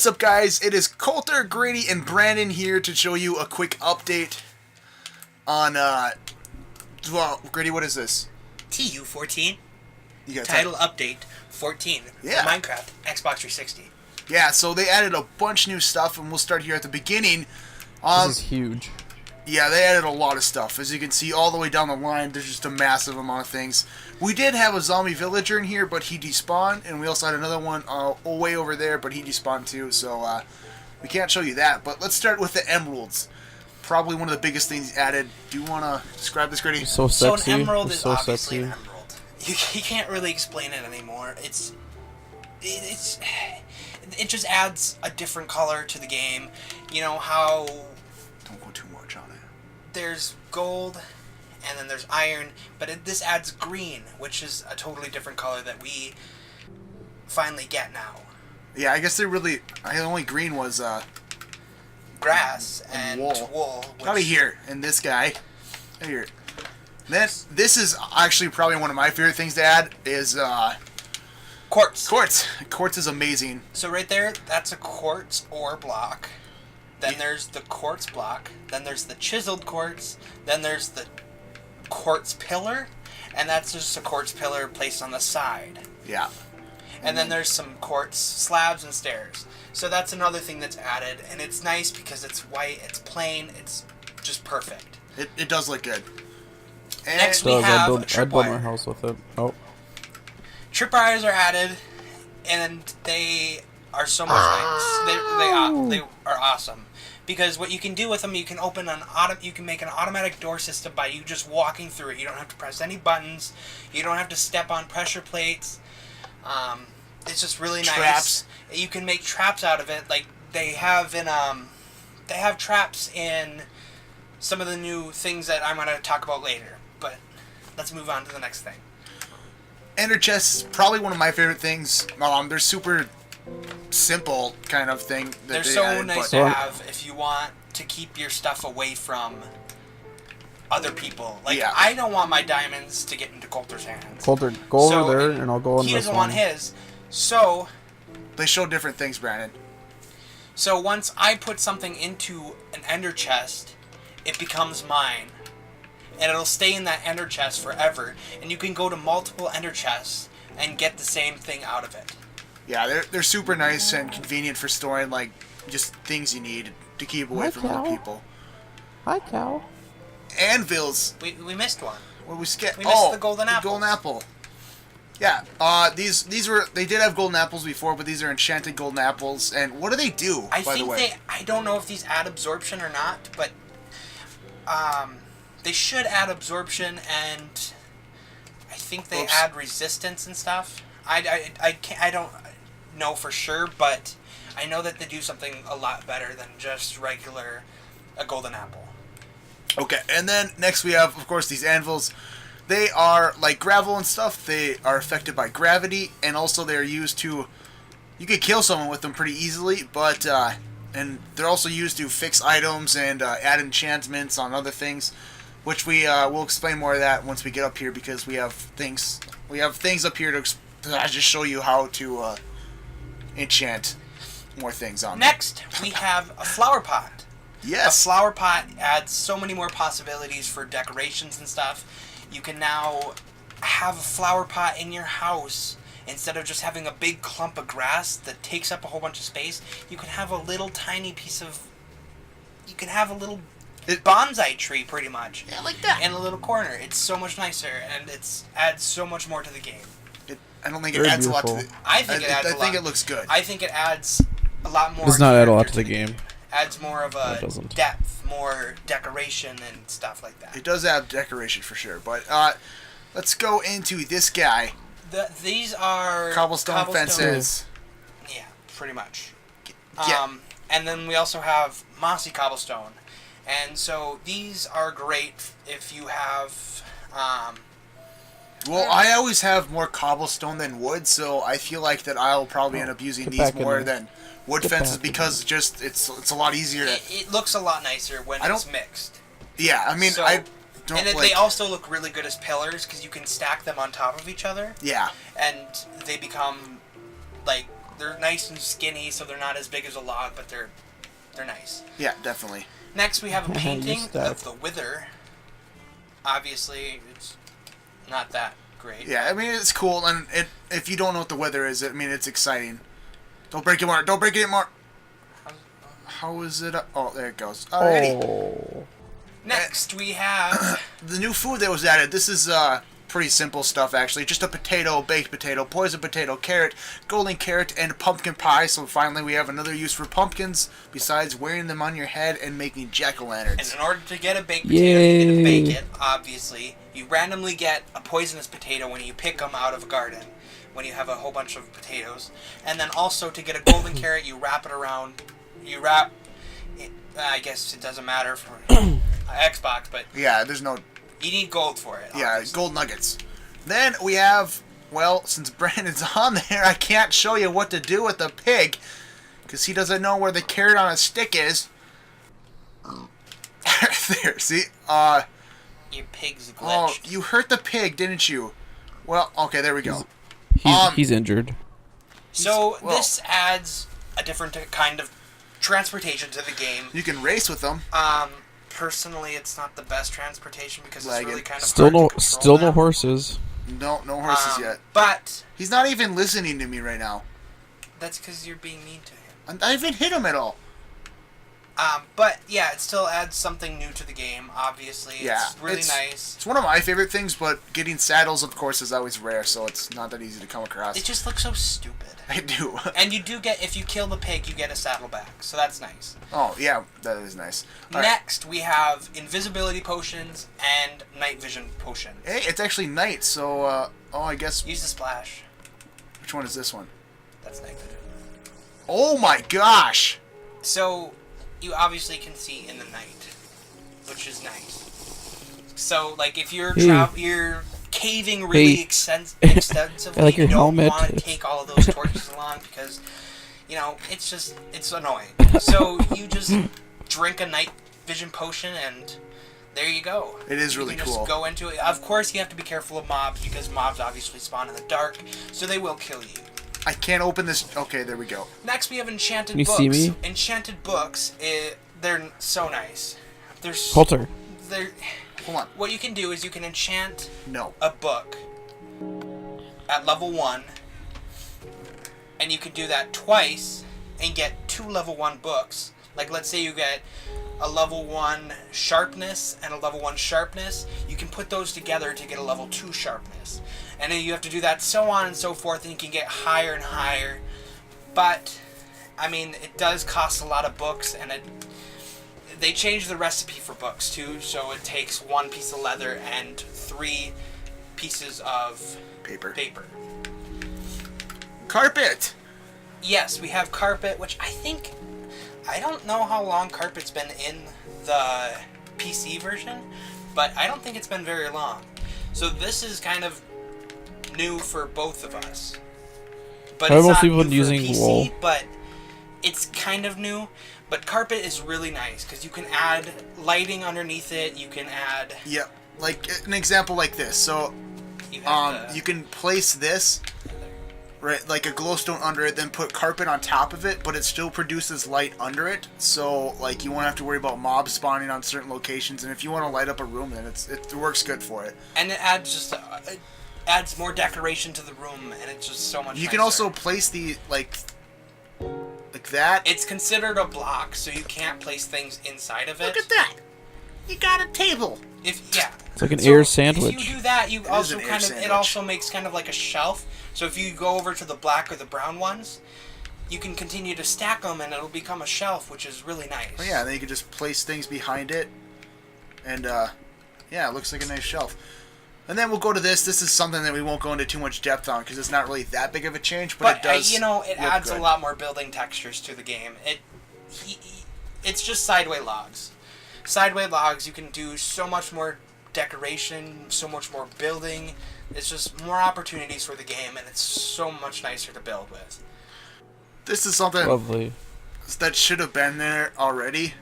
What's up, guys? It is Coulter, Grady, and Brandon here to show you a quick update on, well, Grady, what is this? TU14. You got Title update 14. Yeah. Minecraft, Xbox 360. Yeah, so they added a bunch of new stuff, and we'll start here at the beginning. This is huge. Yeah, they added a lot of stuff. As you can see, all the way down the line, there's just a massive amount of things. We did have a zombie villager in here, but he despawned, and we also had another one way over there, but he despawned too, so we can't show you that. But let's start with the emeralds. Probably one of the biggest things added. Do you want to describe this, Grady? So sexy. So an emerald is so obviously sexy. an emerald. You can't really explain it anymore. It just adds a different color to the game. You know how... Don't go too much on it. There's gold, and then there's iron, but this adds green, which is a totally different color that we finally get now. Yeah, I guess they really... The only green was... Grass and wool. Out of here. And this guy. Out here. Then, this is actually probably one of my favorite things to add, is... Quartz. Quartz. Quartz is amazing. So right there, that's a quartz ore block. Then there's the quartz block. Then there's the chiseled quartz. Then there's the quartz pillar. And that's just a quartz pillar placed on the side. Yeah. And then there's some quartz slabs and stairs. So that's another thing that's added. And it's nice because it's white, it's plain, it's just perfect. It does look good. And Next we have I'd build my tripwire. house with it. Oh. Tripwires are added, and they are so much nice. They are awesome. Because what you can do with them, you can you can make an automatic door system by you just walking through it. You don't have to press any buttons. You don't have to step on pressure plates. It's just really nice. Traps. You can make traps out of it, like they have in they have traps in some of the new things that I'm gonna talk about later. But let's move on to the next thing. Ender chests, probably one of my favorite things. They're super simple kind of thing. That They're they so added, nice but to have if you want to keep your stuff away from other people. Like, Yeah. I don't want my diamonds to get into Coulter's hands. Coulter, go So, over there, and I'll go on He this doesn't one. want his. So They show different things, Brandon. once I put something into an ender chest, it becomes mine. And it'll stay in that ender chest forever. And you can go to multiple ender chests and get the same thing out of it. Yeah, they're super nice and convenient for storing, like, just things you need to keep away from other people. Hi, cow. Anvils. We missed one. What we skip? We missed the golden apples. Golden apple. Yeah. These were, they did have golden apples before, but these are enchanted golden apples. And what do they do? By the way, I don't know if these add absorption or not, but they should add absorption, and I think they add resistance and stuff. I don't know for sure, but I know that they do something a lot better than just a golden apple. Okay, and then next we have, of course, these anvils. They are like gravel and stuff. They are affected by gravity, and also they are used to... You could kill someone with them pretty easily, but... and they're also used to fix items and add enchantments on other things, which we will explain more of that once we get up here, because we have things up here to just show you how to enchant more things on them. Next, we have a flower pot. Yes. A flower pot adds so many more possibilities for decorations and stuff. You can now have a flower pot in your house. Instead of just having a big clump of grass that takes up a whole bunch of space, you can have a little tiny piece of... You can have a little bonsai tree, pretty much. Yeah, like that. In a little corner. It's so much nicer, and it adds so much more to the game. I don't think it Very adds a lot to beautiful. the... I think it adds a lot. I think it looks good. I think it adds a lot more... Does not add a lot to character the game. Adds more of a It doesn't. depth, more decoration and stuff like that. It does add decoration for sure, but let's go into this guy. These are Cobblestone fences. Yeah, pretty much. Yeah. And then we also have mossy cobblestone, and so these are great if you have. Well, I always have more cobblestone than wood, so I feel like that I'll probably end up using Get these back in more there. than wood Get fences, back in because just it's a lot easier to... It looks a lot nicer when it's mixed. Yeah, I mean, So- I don't And like... they also look really good as pillars because you can stack them on top of each other, Yeah. and they become like they're nice and skinny, so they're not as big as a log, but they're nice. Yeah, definitely. Next, we have a painting stuck. of the Wither. Obviously, it's not that great. Yeah, I mean, it's cool, and if you don't know what the weather is, I mean, it's exciting. Don't break it more. Don't break it more. How is it? Oh, there it goes. Alrighty. Oh. Next, we have The new food that was added. This is pretty simple stuff, actually. Just a potato, baked potato, poison potato, carrot, golden carrot, and pumpkin pie. So finally, we have another use for pumpkins besides wearing them on your head and making jack-o'-lanterns. and in order to get a baked potato, you need to bake it, obviously. You randomly get a poisonous potato when you pick them out of a garden, when you have a whole bunch of potatoes. And then also, to get a golden carrot, you wrap it around. You wrap it, I guess it doesn't matter for Xbox, but Yeah, there's no... you need gold for it. Yeah, obviously. gold nuggets. Then we have... Well, since Brandon's on there, I can't show you what to do with the pig, because he doesn't know where the carrot on a stick is. There, see? Your pig's Oh, glitched. you hurt the pig, didn't you? Well, okay, there we go. He's injured. So well- this adds a different kind of transportation to the game. You can race with them. Personally, it's not the best transportation because it's Lagging. really kind of Still hard no, to control still no them. horses. No horses yet. But He's not even listening to me right now. that's because you're being mean to him. I haven't hit him at all. But yeah, it still adds something new to the game. Obviously, Yeah, it's really nice. It's one of my favorite things, but getting saddles, of course, is always rare, so it's not that easy to come across. It just looks so stupid. I do. And you do get, if you kill the pig, you get a saddle back, so that's nice. Oh, yeah, that is nice. All right. Next, we have invisibility potions and night vision potion. Hey, it's actually night, so, I guess... Use the splash. Which one is this one? That's night vision. Oh my gosh! So, you obviously can see in the night, which is nice. So, like, if you're you're caving really Hey. extensively, I like your you don't helmet. want to take all of those torches along because, it's annoying. So, you just drink a night vision potion and there you go. It is really you can cool. Just go into it. Of course, you have to be careful of mobs because mobs obviously spawn in the dark, so they will kill you. I can't open this... Okay, there we go. Next, we have enchanted Can you books. see me? Enchanted books, they're so nice. Coulter. They're. Hold on. What you can do is you can enchant No. a book at level 1, and you can do that twice and get 2 level 1 books. Like, let's say you get a level 1 sharpness and a level 1 sharpness. You can put those together to get a level 2 sharpness. And then you have to do that so on and so forth, and you can get higher and higher. But, I mean, it does cost a lot of books, and they changed the recipe for books, too, so it takes 1 piece of leather and 3 pieces of Paper. paper. Carpet! Yes, we have carpet, which I don't know how long carpet's been in the PC version, but I don't think it's been very long. So this is kind of new for both of us. But How it's most not people new been for using PC, wool? but it's kind of new. But carpet is really nice because you can add lighting underneath it. You can add. Yeah, like an example like this. So, You have you can place this, right, like a glowstone under it, then put carpet on top of it, but it still produces light under it. So, like, you won't have to worry about mobs spawning on certain locations. And if you want to light up a room, then it works good for it. and it adds it adds more decoration to the room, and it's just so much. You can nicer. also place the like that. It's considered a block, so you can't place things inside of it. Look at that! You got a table. It's like an air sandwich. If you do that, you also an air kind of sandwich. it also makes kind of like a shelf. So if you go over to the black or the brown ones, you can continue to stack them, and it'll become a shelf, which is really nice. Oh, yeah, and then you can just place things behind it, and yeah, it looks like a nice shelf. And then we'll go to this. This is something that we won't go into too much depth on because it's not really that big of a change, but it does. it look adds good. a lot more building textures to the game. It's just sideway logs. Sideway logs, you can do so much more decoration, so much more building. It's just more opportunities for the game, and it's so much nicer to build with. This is something Lovely. that should have been there already.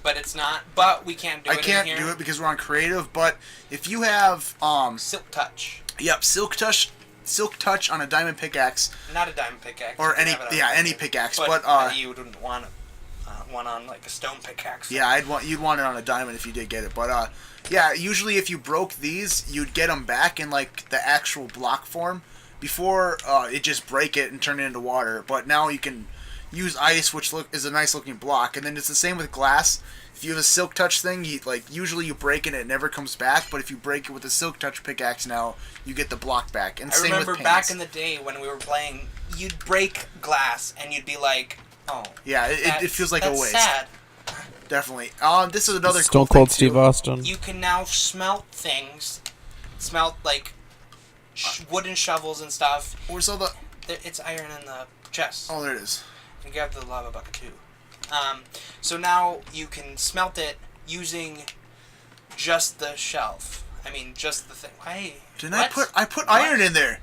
But it's not. But we can't do it I can't in here. do it because we're on creative. But if you have Silk Touch. Yep, Silk Touch Silk Touch on a diamond pickaxe. Not a diamond pickaxe. Or any pickaxe. But you wouldn't want one on like a stone pickaxe. Yeah, you'd want it on a diamond if you did get it. But yeah, usually if you broke these, you'd get them back in like the actual block form. Before it just break it and turn it into water. But now you can use ice, which is a nice looking block. And then it's the same with glass. If you have a Silk Touch thing, usually you break it and it never comes back. But if you break it with a Silk Touch pickaxe now, you get the block back. And I same remember with back in the day when we were playing, you'd break glass and you'd be like, oh. Yeah, it feels like a waste. Sad. Definitely. This is another Stone cool Cold thing Steve too. Austin. You can now smelt things. Smelt like wooden shovels and stuff. Where's all the... It's iron in the chest. Oh, there it is. You grab the lava bucket too. So now you can smelt it using just the shelf. I mean, just the thing. Why? Didn't I put iron in there?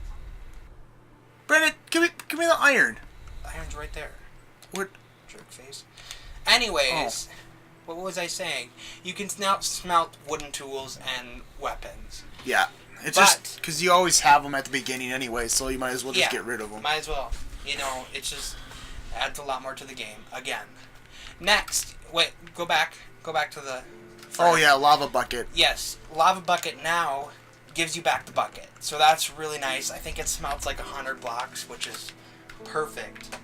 Brandon, give me the iron. Iron's right there. What? Jerk face. Anyways, what was I saying? You can now smelt wooden tools and weapons. Yeah. It's just because you always have them at the beginning anyway, so you might as well just get rid of them. Might as well. You know, it just adds a lot more to the game. Again. Next, wait, go back to the... Oh yeah, lava bucket. Yes, lava bucket now gives you back the bucket. So that's really nice. I think it smelts like 100 blocks, which is perfect.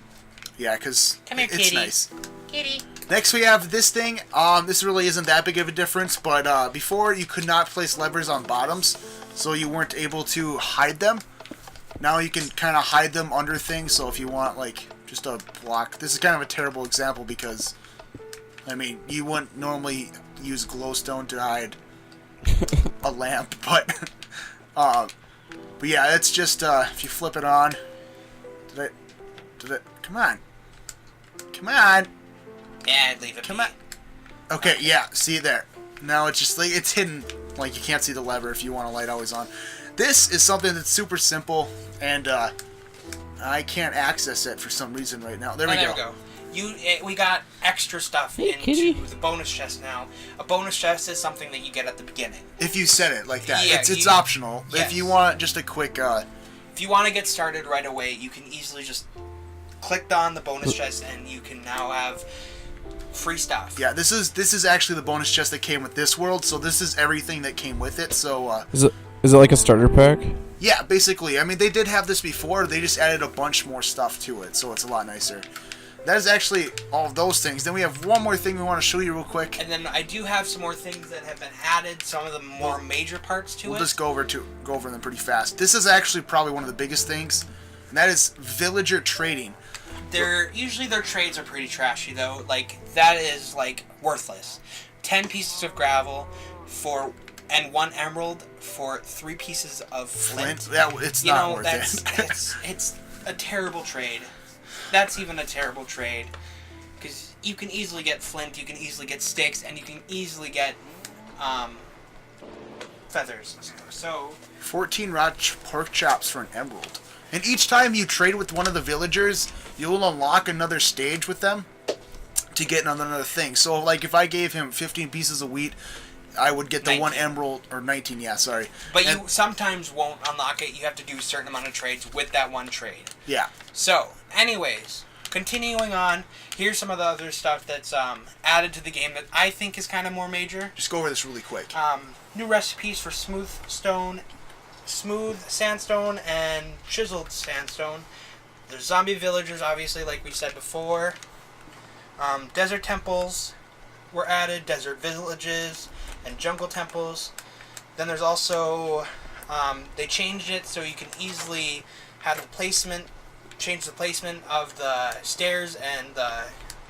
Yeah, because it's kitty. nice. Kitty. Next we have this thing. This really isn't that big of a difference, but before you could not place levers on bottoms, so you weren't able to hide them. Now you can kind of hide them under things, so if you want like just a block. This is kind of a terrible example because, I mean, you wouldn't normally use glowstone to hide a lamp, but yeah, it's just if you flip it on. Did it? Come on. Yeah, leave it. Come on. Okay, yeah, see there. Now it's just like it's hidden. Like you can't see the lever if you want a light always on. This is something that's super simple, and I can't access it for some reason right now. There we go. We got extra stuff Hey, into kitty. the bonus chest now. A bonus chest is something that you get at the beginning. If you set it like that, Yeah, it's optional. Yes. If you want just a quick, if you want to get started right away, you can easily just click on the bonus chest, and you can now have free stuff. yeah, this is actually the bonus chest that came with this world. So this is everything that came with it. So Is it like a starter pack? yeah, basically. I mean, they did have this before. They just added a bunch more stuff to it, so it's a lot nicer. That is actually all of those things. Then we have one more thing we want to show you real quick. And then I do have some more things that have been added. Some of the more major parts to it. We'll just go over them pretty fast. This is actually probably one of the biggest things, and that is villager trading. Usually their trades are pretty trashy though. Like that is like worthless. 10 pieces of gravel and 1 emerald for 3 pieces of flint. Yeah, it's not worth it. It's a terrible trade. That's even a terrible trade because you can easily get flint, you can easily get sticks, and you can easily get feathers. So 14 raw pork chops for an emerald. And each time you trade with one of the villagers, you'll unlock another stage with them to get another thing. So, like, if I gave him 15 pieces of wheat, I would get the 1 emerald, or 19, yeah, sorry. But you sometimes won't unlock it. You have to do a certain amount of trades with that one trade. Yeah. So, anyways, continuing on, here's some of the other stuff that's added to the game that I think is kind of more major. Just go over this really quick. New recipes for smooth sandstone and chiseled sandstone. There's zombie villagers, obviously, like we said before. Desert temples were added, desert villages, and jungle temples. Then there's also, they changed it so you can easily have change the placement of the stairs and the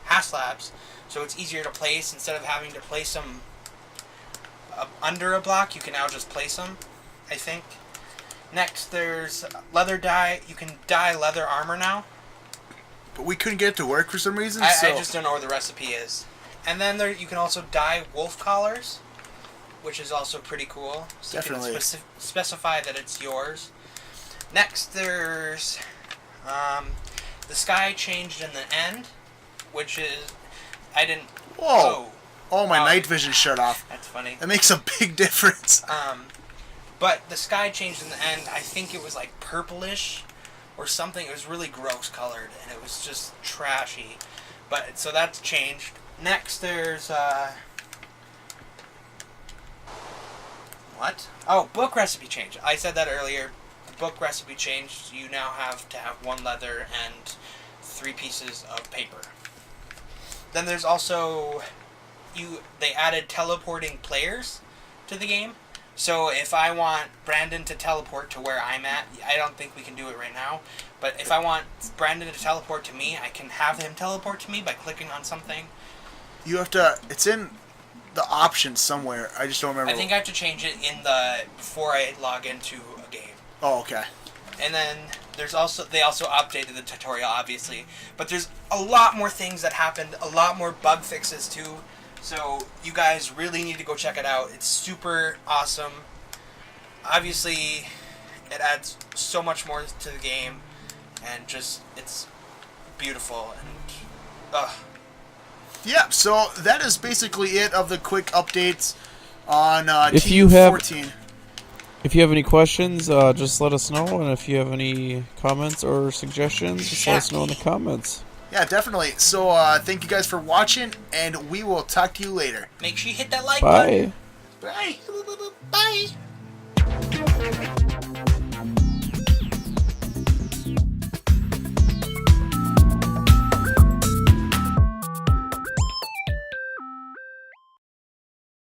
half slabs, so it's easier to place. Instead of having to place them under a block, you can now just place them, I think. Next, there's leather dye. You can dye leather armor now. But we couldn't get it to work for some reason, I just don't know where the recipe is. And then you can also dye wolf collars, which is also pretty cool. So Definitely. You can specify that it's yours. Next, there's the sky changed in the end, which is Whoa! Oh, my night vision shut off. That's funny. That makes a big difference. But the sky changed in the end. I think it was like purplish or something. It was really gross colored, and it was just trashy. But so that's changed. Next, there's what? Oh, book recipe change. I said that earlier. The book recipe changed. You now have to have 1 leather and 3 pieces of paper. Then there's also they added teleporting players to the game. So if I want Brandon to teleport to where I'm at, I don't think we can do it right now, but if I want Brandon to teleport to me, I can have him teleport to me by clicking on something. You have to. It's in the options somewhere. I just don't remember. I think I have to change it before I log into a game. Oh, okay. And then they also updated the tutorial, obviously, but there's a lot more things that happened, a lot more bug fixes too. So you guys really need to go check it out. It's super awesome. Obviously, it adds so much more to the game, and just it's beautiful and Yeah, so that is basically it of the quick updates on If you have- TU14. If you have any questions, just let us know. And if you have any comments or suggestions, just let us know in the comments. Yeah, definitely. So thank you guys for watching, and we will talk to you later. make sure you hit that like button. Bye. Bye. Bye.